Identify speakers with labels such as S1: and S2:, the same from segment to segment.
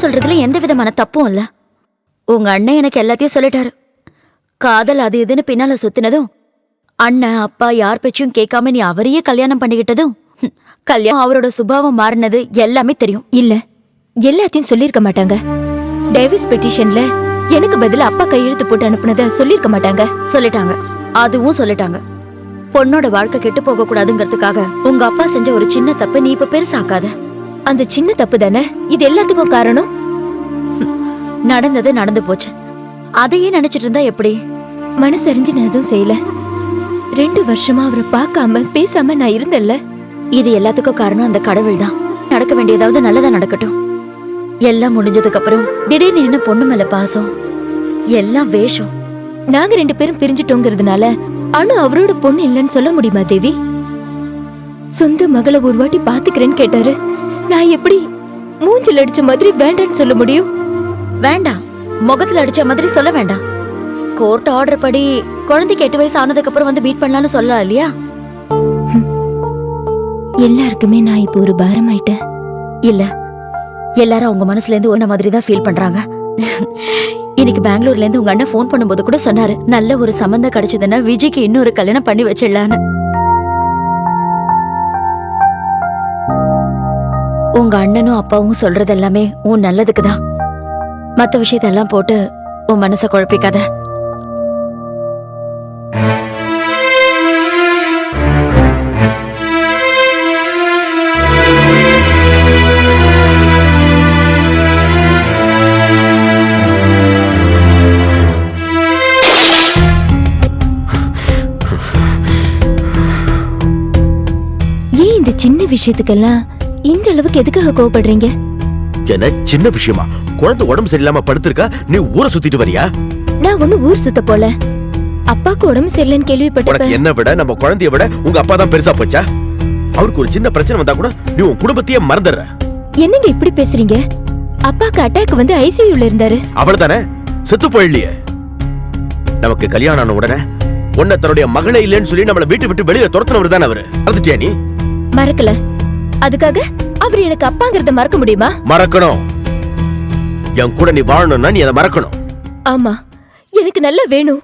S1: சொல்றதுல எந்த விதமான தப்பும் இல்ல. உங்க அண்ணன் எனக்கு எல்லாத்தையும் சொல்லிட்டாரு. காதல் அது இதுன்னு பின்னால சுத்தினதும், அண்ணன் அப்பா யார் பேச்சையும் கேட்காம நீ அவரையே கல்யாணம் பண்ணிக்கிட்டதும், கல்யாணம் அவரோட சுபாவம் மாறினது எல்லாமே தெரியும்.
S2: இல்ல, எல்லாத்தையும் சொல்லிருக்க மாட்டாங்க. டைவர்ஸ் பெட்டிஷன்ல எனக்கு பதிலா அப்பா கையெழுத்து போட்டு அனுப்புனத சொல்லிருக்க மாட்டாங்க.
S1: சொல்லிட்டாங்க, அதுவும் சொல்லிட்டாங்க. பொண்ணோட வாழ்க்கை கெட்டு போக கூடாதுங்கிறதுக்காக உங்க அப்பா செஞ்ச ஒரு சின்ன தப்பு நீ இப்ப பெருசாக்காத.
S2: அந்த சின்ன தப்பு தானே இது எல்லாத்துக்கும் காரணம்.
S1: நடந்தது நடந்து போச்சு, அதையே நினைச்சிட்டு இருந்தா எப்படி?
S2: மனசறிஞ்சு நான் எதுவும் செய்யல. 2 வருஷமா அவரை பார்க்காம பேசாம நான் இருந்தல்ல.
S1: இது எல்லாத்துக்கும் காரணம் அந்த கடவுள் தான். நடக்க வேண்டியதாவது நல்லதா நடக்கட்டும். எல்லாம் முடிஞ்சதுக்கு அப்புறம் திடீர்னு என்ன பொண்ணு மேல பாசம்? எல்லாம் வேஷம்.
S2: நாங்க 2 பேரும் பிரிஞ்சுட்டோங்கிறதுனால அனு அவரோட பொண்ணு இல்லைன்னு சொல்ல முடியுமா தேவி? சொந்த மகளை ஒரு வாட்டி பாத்துக்கிறேன்னு கேட்டாரு. நான் எப்படி மூஞ்சில் அடிச்ச மாதிரி வேண்டான்னு சொல்ல முடியும்?
S1: வேண்டாம், முகத்துல அடிச்ச மாதிரி சொல்ல வேண்டாம். கோர்ட் ஆர்டர் படி குழந்தைக்கு 8 வயசு ஆனதுக்கு அப்புறம் வந்து மீட் பண்ணலாம்னு சொல்லலாம் இல்லையா?
S2: எல்லாருக்குமே நான் இப்போ ஒரு பாரம் ஆயிட்டேன்.
S1: இல்ல, எல்லாரும் அவங்க மனசுல இருந்து ஒன்ன மாதிரி தான் ஃபீல் பண்றாங்க. இன்னைக்கு பெங்களூர்ல இருந்து உங்க அண்ணன் போன் பண்ணும்போது கூட சொன்னாரு, நல்ல ஒரு சம்பந்தம் கிடைச்சதுன்னா விஜய்க்கு இன்னொரு கல்யாணம் பண்ணி வச்சிடலான்னு. உங்க அண்ணனும் அப்பாவும் சொல்றது எல்லாமே உன் நல்லதுக்குதான். மத்த விஷயத்தெல்லாம் போட்டு உன் மனசை குழப்பிக்காத.
S2: சின்ன விஷயத்துக்கெல்லாம் இந்த அளவுக்கு எதுக்காக கோவப்படுறீங்க?
S3: என்ன சின்ன விஷயமா? குழந்தை உடம்பு சரியில்லாம படுத்திருக்கா, நீ ஊரை சுத்திட்டு வரியா?
S2: நான் ஒண்ணு ஊர் சுத்த போல. அப்பாக்கு உடம்பு சரியில்லைன்னு கேள்விப்பட்டேன்.
S3: என்ன விட நம்ம குழந்தைய விட உங்க அப்பா தான் பெருசா போச்சா? அவருக்கு ஒரு சின்ன பிரச்சனை வந்தா கூட நீ உன் குடும்பத்தையே மறந்துடுற.
S2: என்னங்க இப்படி பேசுறீங்க? அப்பாக்கு அட்டாக் வந்து ஐசியூல இருந்தாரு.
S3: அவ்வளவுதானே, செத்து போயிடலையே. நமக்கு கல்யாணம் ஆன உடனே உன்னை தன்னுடைய மகளே இல்லைன்னு சொல்லி நம்மளை வீட்டு விட்டு வெளியில துரத்துனவர் தானே அவரு. மறந்துட்டியா நீ?
S2: மறக்கல. அதுக்காக அவர் எனக்கு அப்பாங்கிறத மறக்க முடியுமா?
S3: மறக்கணும். என் கூட நீ வாழணும்னா நீ அதை மறக்கணும்.
S2: ஆமா, எனக்கு நல்லா வேணும்.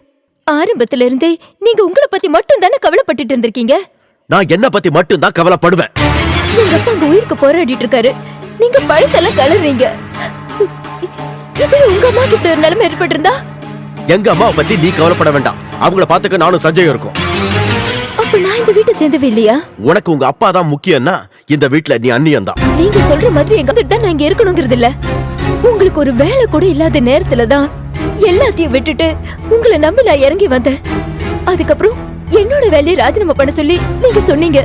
S2: ஆரம்பத்துல இருந்தே நீங்க உங்களை பத்தி மட்டும் தானே கவலைப்பட்டுட்டு இருந்திருக்கீங்க.
S3: நான் என்ன பத்தி மட்டும் தான் கவலைப்படுவேன்.
S2: எங்க அப்பா உங்க உயிருக்கு போராடிட்டு இருக்காரு, நீங்க பழசெல்லாம் கலறீங்க. இதுல உங்க அம்மா கிட்ட ஒரு நிலைமை ஏற்பட்டிருந்தா?
S3: எங்க அம்மாவை பத்தி நீ கவலைப்பட வேண்டாம். அவங்கள பாத்துக்க நானும் சஞ்சயம் இருக்கும்.
S2: அப்ப நான் இந்த வீட்டை சேர்ந்தவே இல்லையா?
S3: உனக்கு உங்க அப்பா தான் முக்கியம்னா இந்த வீட்டுல நீ அண்ணியம் தான்.
S2: நீங்க சொல்ற மாதிரி எங்க தான் நான் இங்க இருக்கணுங்கிறது இல்ல. உங்களுக்கு ஒரு வேலை கூட இல்லாத நேரத்துல தான் எல்லாத்தையும் விட்டுட்டு உங்களை நம்பி நான் இறங்கி வந்தேன். அதுக்கப்புறம் என்னோட வேலையை ராஜினாமா பண்ண சொல்லி நீங்க சொன்னீங்க.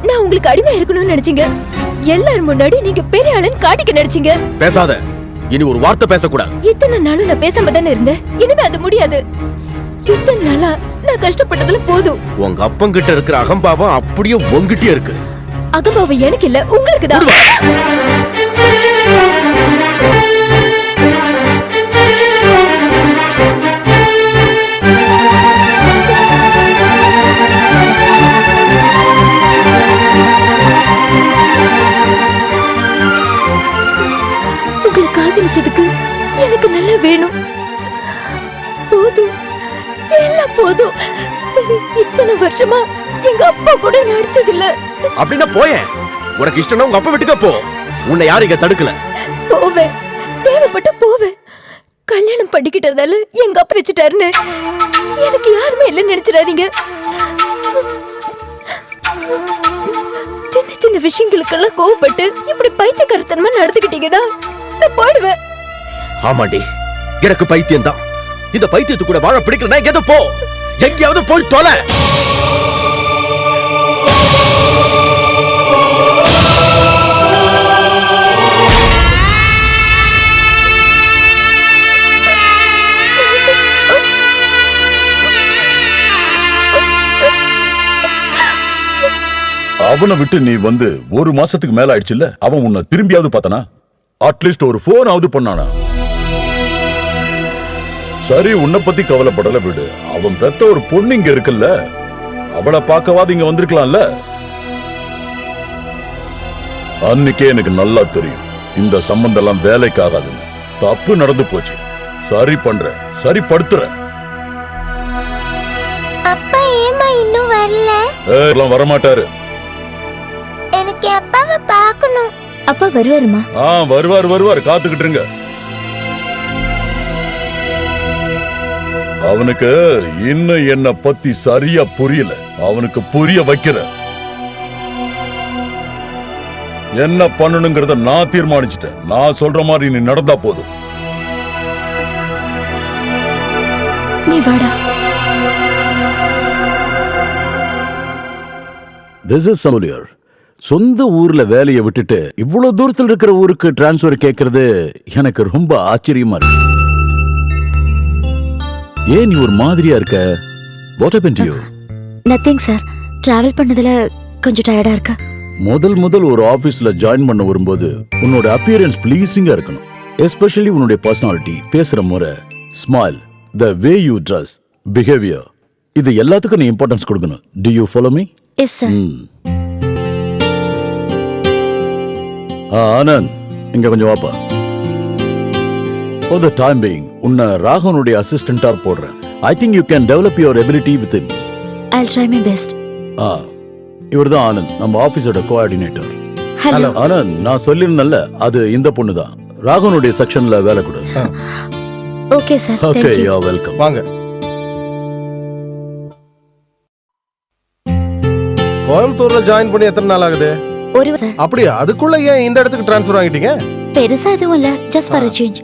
S2: நான் உங்களுக்கு அடிமை இருக்கணும்னு நினைச்சீங்க. எல்லாரும் முன்னாடி நீங்க பெரிய ஆளுன்னு காட்டிக்க நினைச்சீங்க.
S3: பேசாத, இனி ஒரு வார்த்தை பேசக்கூடாது.
S2: இத்தனை நாளும் நான் பேசாம தானே இருந்தேன். இனிமே அது முடியாது. இத்தனை நாளா நான் கஷ்டப்பட்டதுல போதும்.
S3: உங்க அப்பங்கிட்ட இருக்கிற அகம்பாவம் அப்படியே உங்ககிட்டயே இருக்கு.
S2: அகம்பாவம் எனக்கு இல்ல, உங்களுக்கு தான். உங்களை காதலிச்சதுக்கு எனக்கு நல்லா வேணும். போதும், எல்லாம் போதும். இத்தனை வருஷமா எங்க அப்பா கூட நடிச்சதில்ல.
S3: அப்படின்னா போயேன். உனக்கு இஷ்டம்னா உங்க அப்பா வீட்டுக்கு போ. உன்னை யாரும் இங்க தடுக்கல.
S2: போவேன், தேவைப்பட்ட போவேன். கல்யாணம் பண்ணிக்கிட்டதால எங்க அப்பா வச்சுட்டாருன்னு எனக்கு யாருமே இல்லைன்னு நினைச்சிடாதீங்க. சின்ன சின்ன விஷயங்களுக்கெல்லாம் கோவப்பட்டு இப்படி பைத்தியக்காரத்தனமா நடந்துக்கிட்டீங்கன்னா நான் போயிடுவேன்.
S3: ஆமாண்டி, எனக்கு பைத்தியம் தான். இந்த பைத்தியத்து கூட வாழ பிடிக்கலன்னா எங்க போ, எங்கேயாவது போய் தொலை.
S4: அவனை விட்டு நீ வந்து 1 மாசத்துக்கு மேல ஆயிடுச்சுல்ல. அவன் உன்னை திரும்பியாவது பார்த்தானா? அட்லீஸ்ட் ஒரு போன் ஆவது பண்ணானா? சரி, உன்னை பத்தி கவலைப்படல விடு. அவன் பெத்த ஒரு பொண்ணு இங்க இருக்குல்ல, அவளை பார்க்கவாது இங்க வந்திருக்கலாம்ல. அன்னைக்கே எனக்கு நல்லா தெரியும் இந்த சம்பந்தம் எல்லாம் வேலைக்கு ஆகாதுன்னு. தப்பு நடந்து போச்சு, சரி பண்றேன், சரி படுத்துறேன்.
S5: அப்பா ஏமா இன்னும் வரல?
S4: எல்லாம் வரமாட்டாரு.
S5: எனக்கு அப்பாவை பார்க்கணும்.
S2: அப்பா வருவாருமா?
S4: வருவார், காத்துக்கிட்டு இருங்க. அவனுக்கு இன்னும் என்ன பத்தி சரியா புரியல, அவனுக்கு புரிய வைக்கிற. என்ன பண்ணணுங்கிறத நான் தீர்மானிச்சிட்டேன். நான் சொல்ற மாதிரி நீ நடந்தா போதும்.
S2: நீ வாடா.
S6: This is Samulier. சொந்த ஊர்ல வேலையை விட்டுட்டு இவ்வளவு தூரத்தில் இருக்கிற ஊருக்கு டிரான்ஸ்ஃபர் கேட்கறது எனக்கு ரொம்ப ஆச்சரியமா இருக்கு. ஏன் நீ ஒரு மாதிரியா இருக்க? What happened to you?
S1: Nothing sir, travel பண்ணதுல கொஞ்சம் டயர்டா இருக்கு.
S6: முதல் ஒரு ஆபீஸ்ல ஜாயின் பண்ண வரும்போது உன்னோட அப்பியரன்ஸ் ப்ளீசிங்கா இருக்கணும். எஸ்பெஷலி உன்னுடைய பர்சனாலிட்டி, பேசுற முறை, smile, the way you dress, behavior, இது எல்லாத்துக்கும் நீ இம்பார்ட்டன்ஸ் கொடுக்கணும். Do you follow me?
S1: Yes sir.
S6: Anand, இங்க கொஞ்சம் வாப்பா. For the time being, உன்னை ராகவனுடைய அசிஸ்டண்டா போடுறேன். I think you can develop your ability with him.
S1: I'll try my best.
S6: இவர்தான் ஆனந்த், நம்ம ஆபீஸோட கோஆர்டினேட்டர்.
S1: ஹலோ.
S6: ஆனந்த், நான் சொல்லிருந்தேன்ல, அது இந்த பொண்ணு தான். ராகவனுடைய செக்ஷன்ல வேலை கொடு.
S1: Okay sir.
S6: Okay, you are welcome.
S7: வாங்க. கோயம்புத்தூர்ல ஜாயின் பண்ணி எத்தனை நாள் ஆகுது?
S1: ஒரு சார்.
S7: அப்படியா? அதுக்குள்ள ஏன் இந்த இடத்துக்கு டிரான்ஸ்ஃபர் ஆகிட்டீங்க?
S1: பெருசா எதுவும் இல்ல, ஜஸ்ட் ஃபார் a change.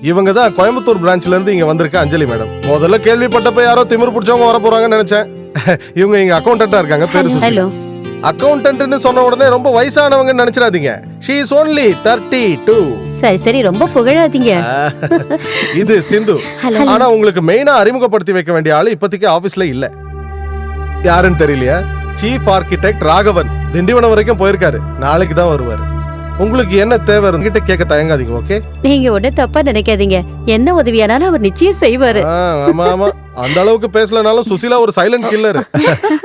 S7: இவங்க தான் கோயம்புத்தூர் பிரான்ச்ல இருந்து இங்க வந்திருக்க அஞ்சலி மேடம். முதல்ல கேள்விப்பட்டப்ப யாரோ திமிரு பிடிச்சவங்க வர போறாங்கன்னு நினைச்சேன். இவங்க இங்க அக்கௌண்டன்ட்டா இருக்காங்க. பேரு சுசி.
S2: ஹலோ.
S7: அக்கௌண்டன்ட்னு சொன்ன உடனே ரொம்ப வயசானவங்கன்னு நினைச்சிடாதீங்க. she is only 32.
S2: சரி ரொம்ப புகழாதீங்க.
S7: இது சிந்து.
S1: ஹலோ.
S7: ஆனா உங்களுக்கு மெயினா அறிமுகப்படுத்தி வைக்க வேண்டிய ஆளு இப்போதைக்கு ஆபீஸ்ல இல்ல. யாருன்னு தெரியலையா? Chief architect Raghavan. திண்டிவனம் வரைக்கும் போயிருக்காரு, நாளைக்கு தான் வருவாரு. உங்களுக்கு என்ன தேவை கிட்ட கேட்க தயங்காதீங்க. ஓகே,
S2: நீங்க உடனே தப்பா நினைக்காதீங்க. என்ன உதவியானாலும் அவர் நிச்சயம் செய்வாரு.
S7: ஆமா அந்த அளவுக்கு பேசலனாலும் சுசிலா ஒரு சைலண்ட் கில்லர்.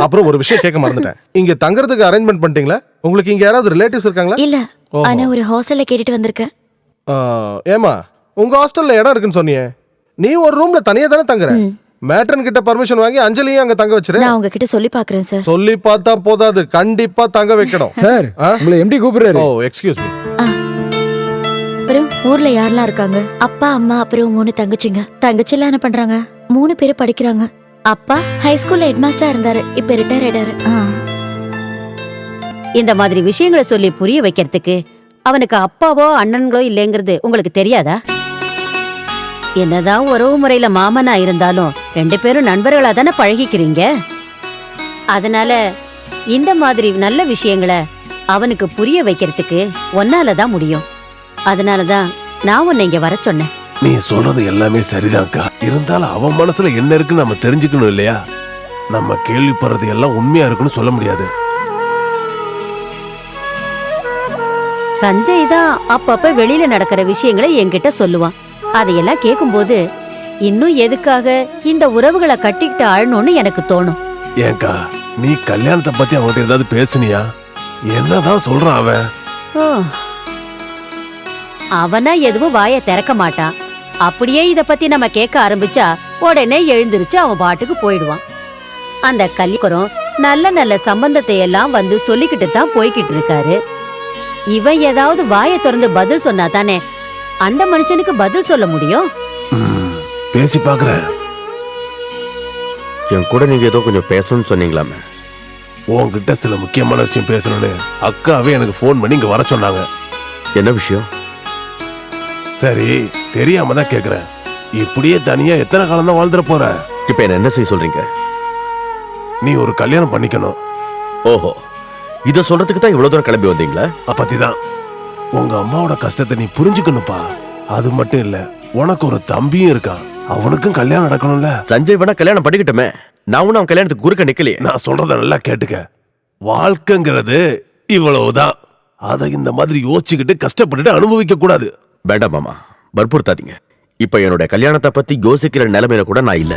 S7: அப்புறம் ஒரு விஷயம் கேட்க மறந்துட்டேன். இங்க தங்கறதுக்கு அரேஞ்ச்மெண்ட் பண்ணிட்டீங்களா? உங்களுக்கு இங்க யாராவது ரிலேட்டிவ்ஸ் இருக்காங்களா?
S1: இல்ல, ஆனா ஒரு ஹாஸ்டல்ல கேட்டுட்டு வந்திருக்கேன்.
S7: ஏமா, உங்க ஹாஸ்டல்ல இடம் இருக்குன்னு சொன்னியே, நீ ஒரு ரூம்ல தனியா தானே தங்குற? மேட்ரன் கிட்ட பர்மிஷன் வாங்கி அஞ்சலியும் அங்க தங்க வச்சிரு.
S1: நான் உங்ககிட்ட சொல்லி பாக்குறேன் சார்.
S7: சொல்லி பார்த்தா போதாது, கண்டிப்பா தங்க வைக்கணும்.
S8: சார், உங்களை எம்டி கூப்பிடுறாரு.
S7: ஓ, எக்ஸ்கியூஸ் மீ.
S1: அப்புறம் ஊர்ல யாரெல்லாம் இருக்காங்க? அப்பா, அம்மா, அப்புறம் 3 தங்கச்சிங்க. தங்கச்சிலாம் என்ன பண்றாங்க? 3 பேரும் படிக்கிறாங்க. அப்பா ஹை ஸ்கூல்ல ஹெட்மாஸ்டரா இருந்தாரு, இப்ப ரிட்டையர் ஆயிட்டாரு.
S9: இந்த மாதிரி விஷயங்களை சொல்லி புரிய வைக்கிறதுக்கு அவனுக்கு அப்பாவோ அண்ணன்களோ இல்லைங்கிறது உங்களுக்கு தெரியாதா? என்னதான் உறவு முறையில மாமனா இருந்தாலும் 2 பேரும் நண்பர்களா தானே பழகிக்கிறீங்க. அதனால இந்த மாதிரி நல்ல விஷயங்களை அவனுக்கு புரிய வைக்கிறதுக்கு ஒன்னாலதான் முடியும். அதனாலதான் நான் உன்னை இங்க வர சொன்னேன்.
S10: நீ சொல்றது எல்லாமே சரிதான்க்கா. இருந்தாலும் அவன் மனசுல என்ன இருக்குன்னு நம்ம தெரிஞ்சுக்கணும் இல்லையா? நம்ம கேள்விப்படுறது எல்லாம் உண்மையா இருக்குன்னு சொல்ல முடியாது.
S9: சஞ்சய் தான் அப்பப்ப வெளியில நடக்கிற விஷயங்களை என்கிட்ட சொல்லுவான். அதையெல்லாம் கேட்கும்போது இன்னும் எதுக்காக இந்த உறவுகளை கட்டிக்கிட்டு ஆழணும்னு எனக்கு தோணும்.
S10: ஏன்க்கா, நீ கல்யாணத்தை பத்தி அவன்கிட்ட ஏதாவது பேசுனியா? என்னதான் சொல்றான் அவன்?
S9: ஓ, அவனா எதுவும் வாயை திறக்க மாட்டான். அப்படியே இத பத்தி நம்ம கேட்க ஆரம்பிச்சா உடனே எழுந்திருச்சு அவன் பாட்டுக்கு போயிடுவான். அந்த கல்யாணம் நல்ல நல்ல சம்பந்தத்தை எல்லாம் வந்து சொல்லிக்கிட்டு தான் போய்கிட்டு இருக்காரு. இவன் ஏதாவது வாயை திறந்து பதில் சொன்னா தானே அந்த மனுஷனுக்கு பதில் சொல்ல முடியும்.
S10: பேசி பாக்குறேன்.
S3: என் கூட நீங்க ஏதோ கொஞ்சம் பேசணும்னு சொன்னீங்களாமே.
S10: உன்கிட்ட சில முக்கியமான விஷயம் பேசணும்னு அக்காவே எனக்கு போன் பண்ணி இங்க வர சொன்னாங்க.
S3: என்ன விஷயம்?
S10: சரி, தெரியாம தான் கேக்குறேன். இப்படியே தனியா எத்தனை காலம் தான் வாழ்ந்துட போற?
S3: இப்ப என்ன செய்ய சொல்றீங்க?
S10: நீ ஒரு கல்யாணம் பண்ணிக்கணும்.
S3: ஓஹோ, இத சொல்றதுக்கு தான் இவ்வளவு தூரம் கிளம்பி வந்தீங்களா?
S10: அப்பத்திதான் உங்க அம்மாவோட கஷ்டத்தை நீ புரிஞ்சுக்கணும்பா. அது மட்டும் இல்ல, உனக்கு ஒரு தம்பியும் இருக்கான். அவனுக்கும் கல்யாணம் நடக்கணும்ல.
S3: சஞ்சய் வேணா கல்யாணம் பண்ணிக்கிட்டோமே, நான் ஒன்னும் அவன் கல்யாணத்துக்கு குறுக்க நிக்கலையே.
S10: நான் சொல்றத நல்லா கேட்டுக்க. வாழ்க்கைங்கிறது இவ்வளவுதான். அதை இந்த மாதிரி யோசிச்சுக்கிட்டு கஷ்டப்பட்டுட்டு அனுபவிக்க கூடாது.
S3: வேண்டாம் மாமா, வற்புறுத்தாதீங்க. இப்ப என்னோட கல்யாணத்தை பத்தி யோசிக்கிற நிலைமையில கூட நான் இல்ல.